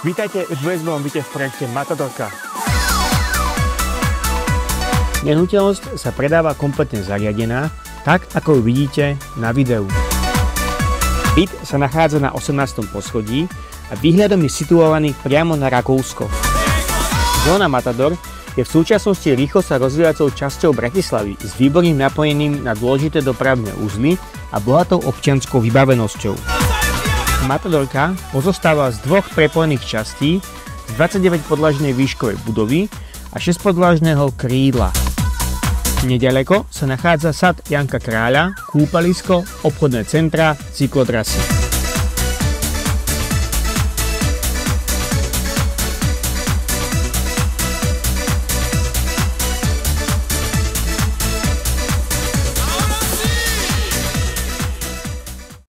Vítajte v dvojizbovom byte v projekte Matadorka. Nehnuteľnosť sa predáva kompletne zariadená, tak ako ju vidíte na videu. Byt sa nachádza na 18. poschodí a výhľadom je situovaný priamo na Rakúsko. Zóna Matador je v súčasnosti rýchlo sa rozvíjacou časťou Bratislavy s výborným napojením na dôležité dopravné uzly a bohatou občianskou vybavenosťou. Matadorka pozostáva z dvoch prepojených častí, z 29 podlažnej výškovej budovy a 6 podlažného krídla. Neďaleko sa nachádza sad Janka Kráľa, kúpalisko, obchodné centra, cyklotrasy.